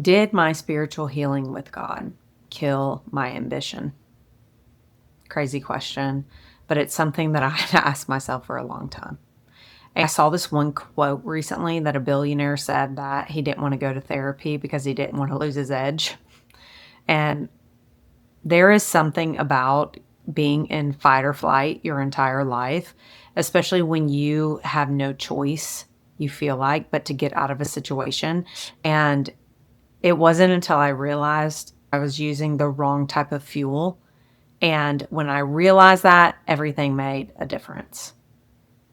Did my spiritual healing with God kill my ambition? Crazy question, but it's something that I had asked myself for a long time. I saw this one quote recently that a billionaire said that he didn't want to go to therapy because he didn't want to lose his edge. And there is something about being in fight or flight your entire life, especially when you have no choice, you feel like, but to get out of a situation. And it wasn't until I realized I was using the wrong type of fuel. And when I realized that, everything made a difference.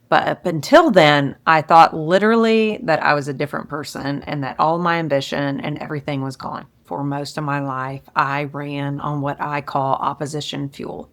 But up until then, I thought literally that I was a different person and that all my ambition and everything was gone. For most of my life, I ran on what I call opposition fuel.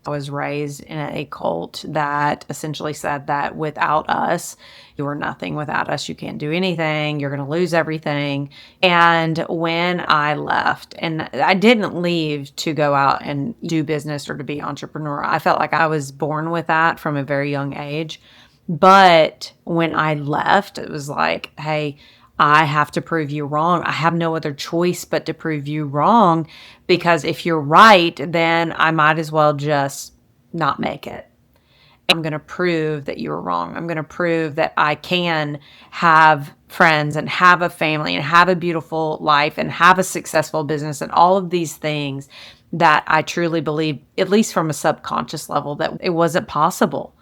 I was raised in a cult that essentially said that without us, you are nothing. Without us, you can't do anything. You're going to lose everything. And when I left, and I didn't leave to go out and do business or to be entrepreneur, I felt like I was born with that from a very young age. But when I left, it was like, hey, I have to prove you wrong. I have no other choice but to prove you wrong, because if you're right, then I might as well just not make it. I'm going to prove that you were wrong. I'm going to prove that I can have friends and have a family and have a beautiful life and have a successful business and all of these things that I truly believe, at least from a subconscious level, that it wasn't possible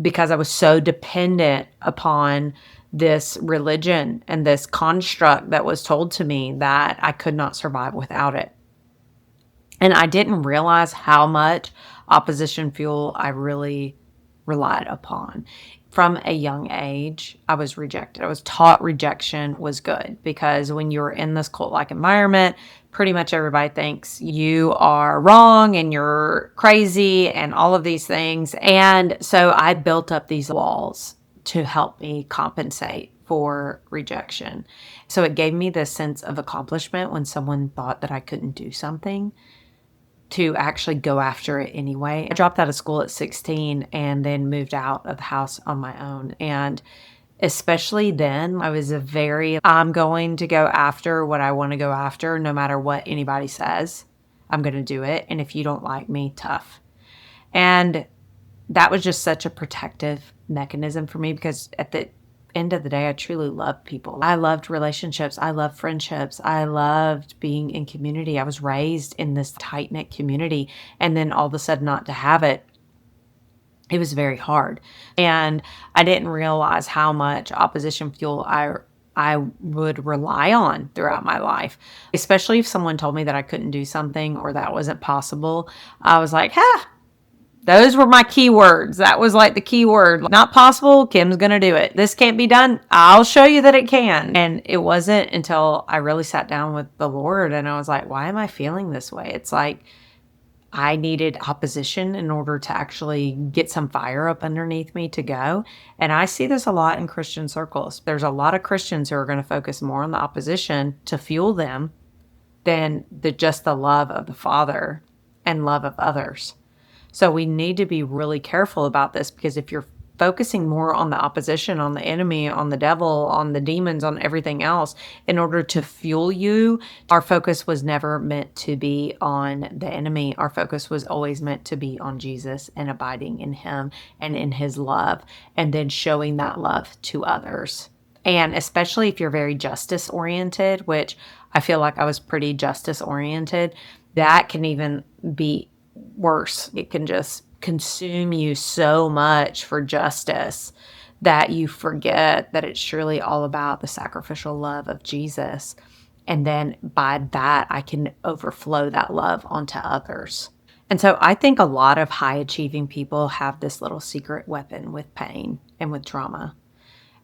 because I was so dependent upon this religion and this construct that was told to me that I could not survive without it. And I didn't realize how much opposition fuel I really relied upon. From a young age, I was rejected. I was taught rejection was good because when you're in this cult-like environment, pretty much everybody thinks you are wrong and you're crazy and all of these things. And so I built up these walls to help me compensate for rejection. So it gave me this sense of accomplishment when someone thought that I couldn't do something, to actually go after it anyway. I dropped out of school at 16 and then moved out of the house on my own. And especially then, I was I'm going to go after what I want to go after, no matter what anybody says. I'm going to do it. And if you don't like me, tough. And that was just such a protective mechanism for me, because at the end of the day, I truly loved people. I loved relationships. I loved friendships. I loved being in community. I was raised in this tight-knit community. And then all of a sudden not to have it, it was very hard. And I didn't realize how much opposition fuel I would rely on throughout my life, especially if someone told me that I couldn't do something or that wasn't possible. I was like, those were my keywords. That was like the key word. Not possible, Kim's going to do it. This can't be done, I'll show you that it can. And it wasn't until I really sat down with the Lord and I was like, why am I feeling this way? It's like I needed opposition in order to actually get some fire up underneath me to go. And I see this a lot in Christian circles. There's a lot of Christians who are going to focus more on the opposition to fuel them than just the love of the Father and love of others. So we need to be really careful about this, because if you're focusing more on the opposition, on the enemy, on the devil, on the demons, on everything else, in order to fuel you, our focus was never meant to be on the enemy. Our focus was always meant to be on Jesus and abiding in him and in his love, and then showing that love to others. And especially if you're very justice oriented, which I feel like I was pretty justice oriented, that can even be worse. It can just consume you so much for justice that you forget that it's surely all about the sacrificial love of Jesus. And then by that, I can overflow that love onto others. And so I think a lot of high achieving people have this little secret weapon with pain and with trauma.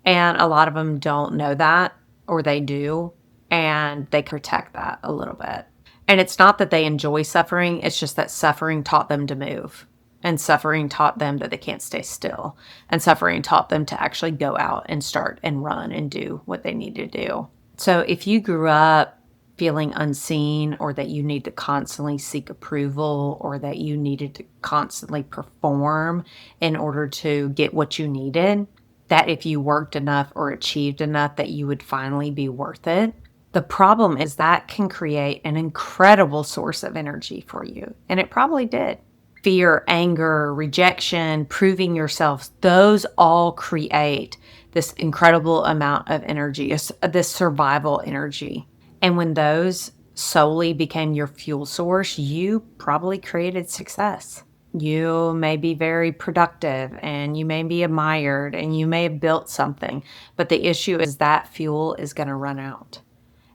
And a lot of them don't know that, or they do, and they protect that a little bit. And it's not that they enjoy suffering. It's just that suffering taught them to move. And suffering taught them that they can't stay still. And suffering taught them to actually go out and start and run and do what they need to do. So if you grew up feeling unseen, or that you need to constantly seek approval, or that you needed to constantly perform in order to get what you needed, that if you worked enough or achieved enough that you would finally be worth it, The problem is that can create an incredible source of energy for you. And it probably did. Fear, anger, rejection, proving yourselves, those all create this incredible amount of energy, this survival energy. And when those solely became your fuel source, you probably created success. You may be very productive and you may be admired and you may have built something, but the issue is that fuel is going to run out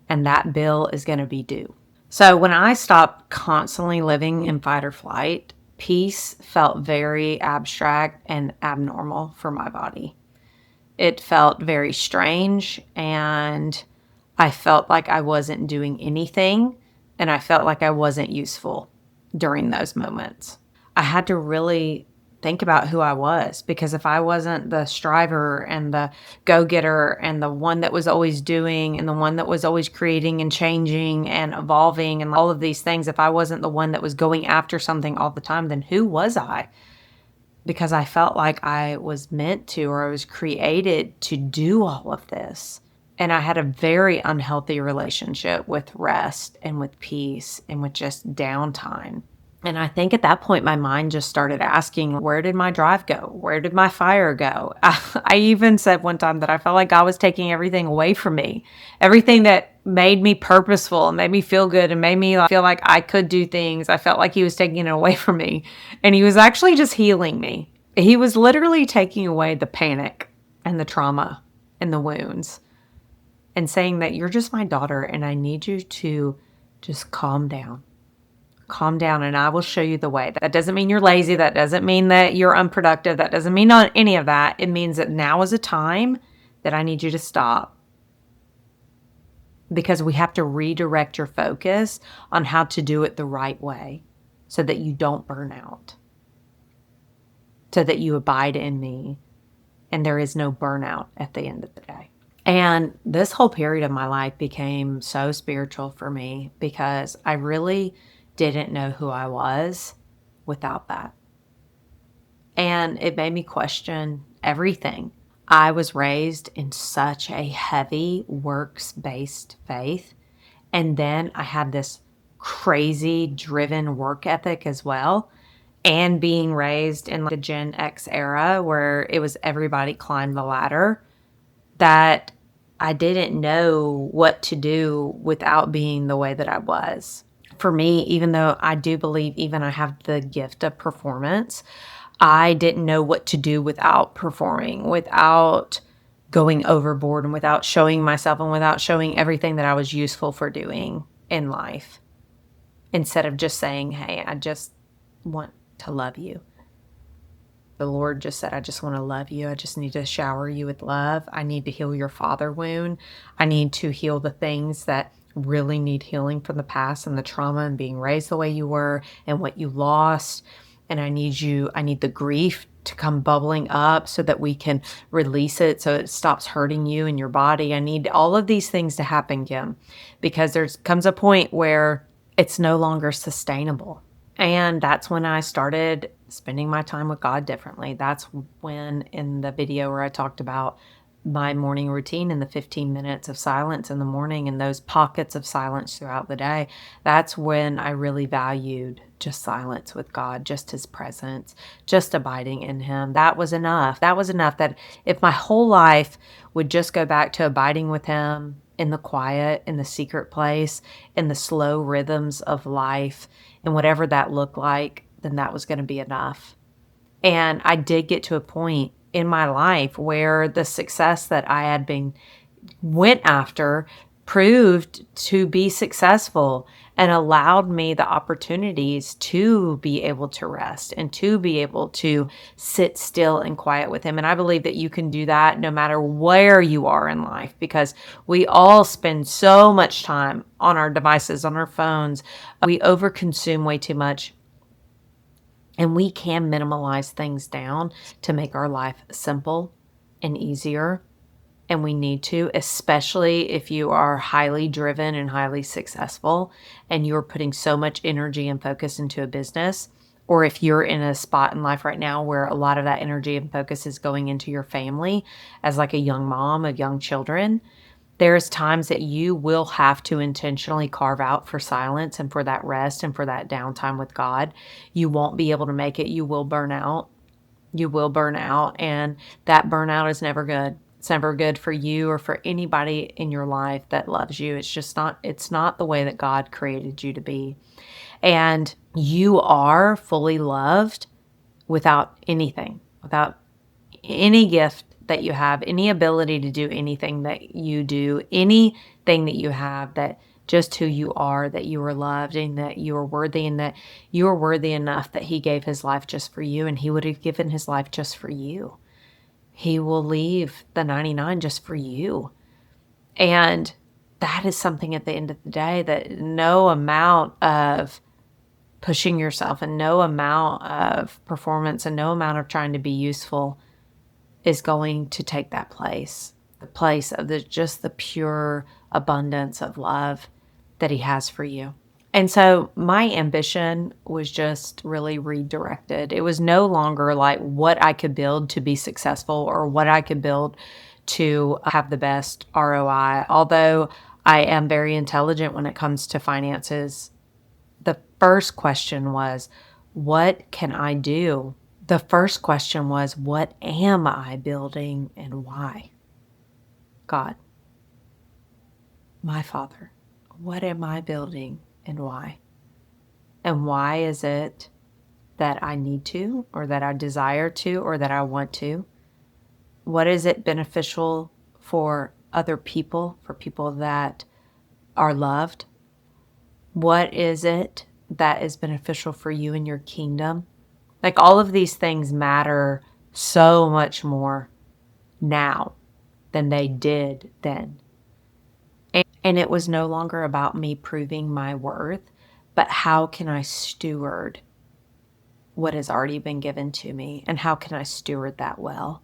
and that bill is going to be due. So when I stopped constantly living in fight or flight, peace felt very abstract and abnormal for my body. It felt very strange, and I felt like I wasn't doing anything, and I felt like I wasn't useful during those moments. I had to really think about who I was, because if I wasn't the striver and the go-getter and the one that was always doing and the one that was always creating and changing and evolving and all of these things, if I wasn't the one that was going after something all the time, then who was I? Because I felt like I was meant to, or I was created to do all of this. And I had a very unhealthy relationship with rest and with peace and with just downtime. And I think at that point, my mind just started asking, where did my drive go? Where did my fire go? I even said one time that I felt like God was taking everything away from me. Everything that made me purposeful and made me feel good and made me feel like I could do things. I felt like he was taking it away from me. And he was actually just healing me. He was literally taking away the panic and the trauma and the wounds and saying that you're just my daughter and I need you to just calm down. Calm down and I will show you the way. That doesn't mean you're lazy. That doesn't mean that you're unproductive. That doesn't mean any of that. It means that now is a time that I need you to stop, because we have to redirect your focus on how to do it the right way so that you don't burn out, so that you abide in me and there is no burnout at the end of the day. And this whole period of my life became so spiritual for me because I really didn't know who I was without that. And it made me question everything. I was raised in such a heavy works-based faith. And then I had this crazy driven work ethic as well. And being raised in the Gen X era where it was everybody climbed the ladder, that I didn't know what to do without being the way that I was. For me, even though I do believe even I have the gift of performance, I didn't know what to do without performing, without going overboard, and without showing myself, and without showing everything that I was useful for doing in life. Instead of just saying, hey, I just want to love you. The Lord just said, I just want to love you. I just need to shower you with love. I need to heal your father wound. I need to heal the things that really need healing from the past and the trauma and being raised the way you were and what you lost. And I need the grief to come bubbling up so that we can release it so it stops hurting you and your body. I need all of these things to happen, Kim, because there comes a point where it's no longer sustainable. And that's when I started spending my time with God differently. That's when, in the video where I talked about my morning routine and the 15 minutes of silence in the morning and those pockets of silence throughout the day, that's when I really valued just silence with God, just his presence, just abiding in him. That was enough. That was enough that if my whole life would just go back to abiding with him in the quiet, in the secret place, in the slow rhythms of life, and whatever that looked like, then that was going to be enough. And I did get to a point in my life where the success that I had went after proved to be successful and allowed me the opportunities to be able to rest and to be able to sit still and quiet with him. And I believe that you can do that no matter where you are in life, because we all spend so much time on our devices, on our phones. We overconsume way too much. And we can minimalize things down to make our life simple and easier. And we need to, especially if you are highly driven and highly successful and you're putting so much energy and focus into a business, or if you're in a spot in life right now where a lot of that energy and focus is going into your family as like a young mom of young children, There's times that you will have to intentionally carve out for silence and for that rest and for that downtime with God. You won't be able to make it. You will burn out. You will burn out, and that burnout is never good. It's never good for you or for anybody in your life that loves you. It's not the way that God created you to be. And you are fully loved without anything, without any gift that you have, any ability to do anything that you do, anything that you have, that just who you are, that you are loved and that you are worthy, and that you are worthy enough that he gave his life just for you, and he would have given his life just for you. He will leave the 99 just for you. And that is something at the end of the day that no amount of pushing yourself and no amount of performance and no amount of trying to be useful is going to take that place, the place of just the pure abundance of love that he has for you. And so my ambition was just really redirected. It was no longer like what I could build to be successful or what I could build to have the best ROI. Although I am very intelligent when it comes to finances, the first question was, what can I do? The first question was, what am I building and why? God, my Father, what am I building and why? And why is it that I need to, or that I desire to, or that I want to? What is it beneficial for other people, for people that are loved? What is it that is beneficial for you and your kingdom? Like, all of these things matter so much more now than they did then. And it was no longer about me proving my worth, but how can I steward what has already been given to me? And how can I steward that well?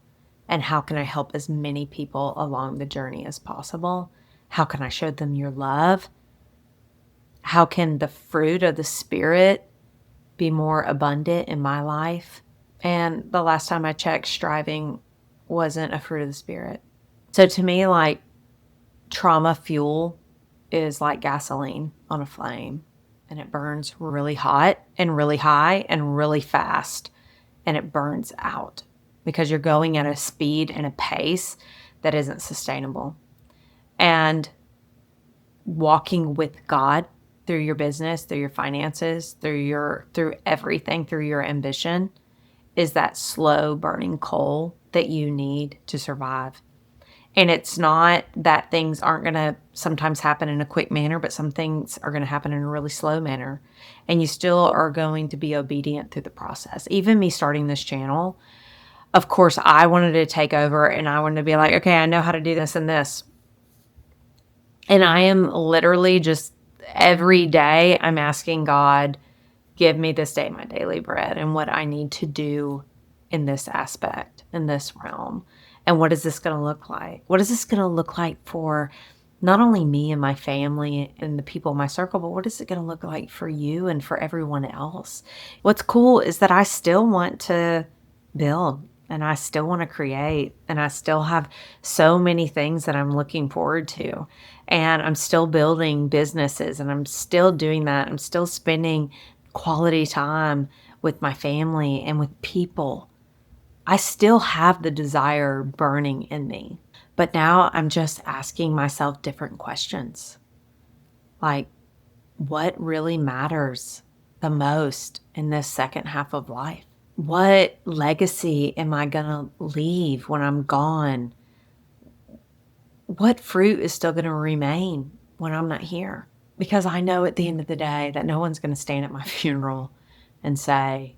And how can I help as many people along the journey as possible? How can I show them your love? How can the fruit of the Spirit be more abundant in my life? And the last time I checked, striving wasn't a fruit of the Spirit. So to me, like, trauma fuel is like gasoline on a flame, and it burns really hot and really high and really fast, and it burns out because you're going at a speed and a pace that isn't sustainable. And walking with God through your business, through your finances, through everything, through your ambition, is that slow burning coal that you need to survive. And it's not that things aren't going to sometimes happen in a quick manner, but some things are going to happen in a really slow manner. And you still are going to be obedient through the process. Even me starting this channel, of course, I wanted to take over and I wanted to be like, okay, I know how to do this and this. And I am literally just every day I'm asking God, give me this day my daily bread and what I need to do in this aspect, in this realm. And what is this going to look like? What is this going to look like for not only me and my family and the people in my circle, but what is it going to look like for you and for everyone else? What's cool is that I still want to build and I still want to create, and I still have so many things that I'm looking forward to. And I'm still building businesses, and I'm still doing that. I'm still spending quality time with my family and with people. I still have the desire burning in me, but now I'm just asking myself different questions. Like, what really matters the most in this second half of life? What legacy am I going to leave when I'm gone? What fruit is still going to remain when I'm not here? Because I know at the end of the day that no one's going to stand at my funeral and say,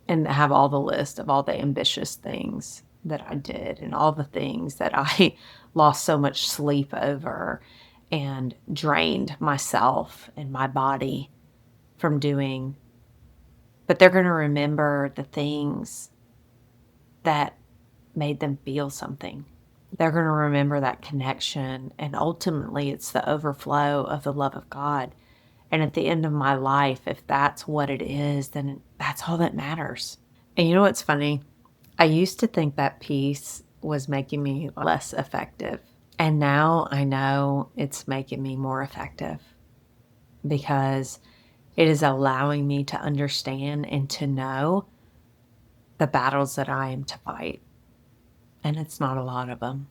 and have all the list of all the ambitious things that I did and all the things that I lost so much sleep over and drained myself and my body from doing. But they're going to remember the things that made them feel something. They're going to remember that connection. And ultimately, it's the overflow of the love of God. And at the end of my life, if that's what it is, then that's all that matters. And you know what's funny? I used to think that peace was making me less effective. And now I know it's making me more effective because it is allowing me to understand and to know the battles that I am to fight. And it's not a lot of them.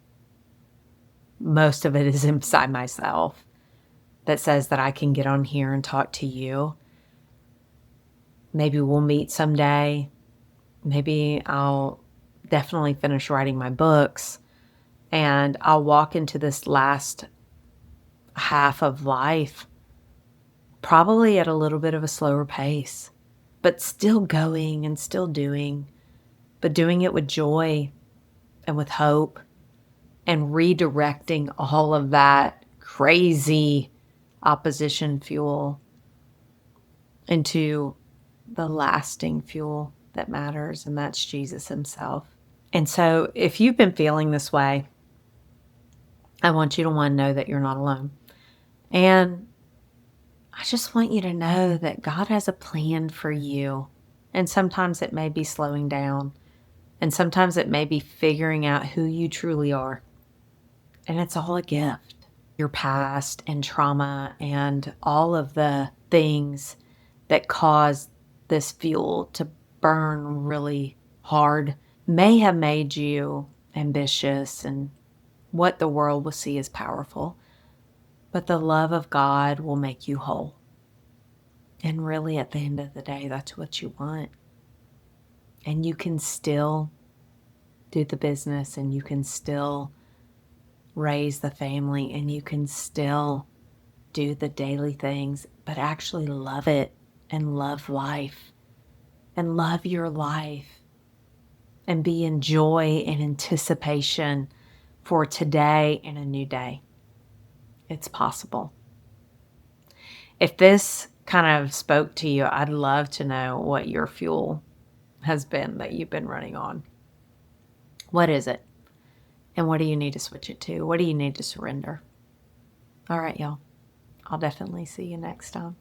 Most of it is inside myself that says that I can get on here and talk to you. Maybe we'll meet someday. Maybe I'll definitely finish writing my books and I'll walk into this last half of life probably at a little bit of a slower pace, but still going and still doing, but doing it with joy and with hope and redirecting all of that crazy opposition fuel into the lasting fuel that matters, and that's Jesus himself. And so if you've been feeling this way, I want you to, one, know that you're not alone. And I just want you to know that God has a plan for you. And sometimes it may be slowing down. And sometimes it may be figuring out who you truly are. And it's all a gift. Your past and trauma and all of the things that cause this fuel to burn really hard may have made you ambitious and what the world will see as powerful. But the love of God will make you whole. And really, at the end of the day, that's what you want. And you can still do the business, and you can still raise the family, and you can still do the daily things, but actually love it and love life and love your life and be in joy and anticipation for today and a new day. It's possible. If this kind of spoke to you, I'd love to know what your fuel has been that you've been running on. What is it? And what do you need to switch it to? What do you need to surrender? All right, y'all. I'll definitely see you next time.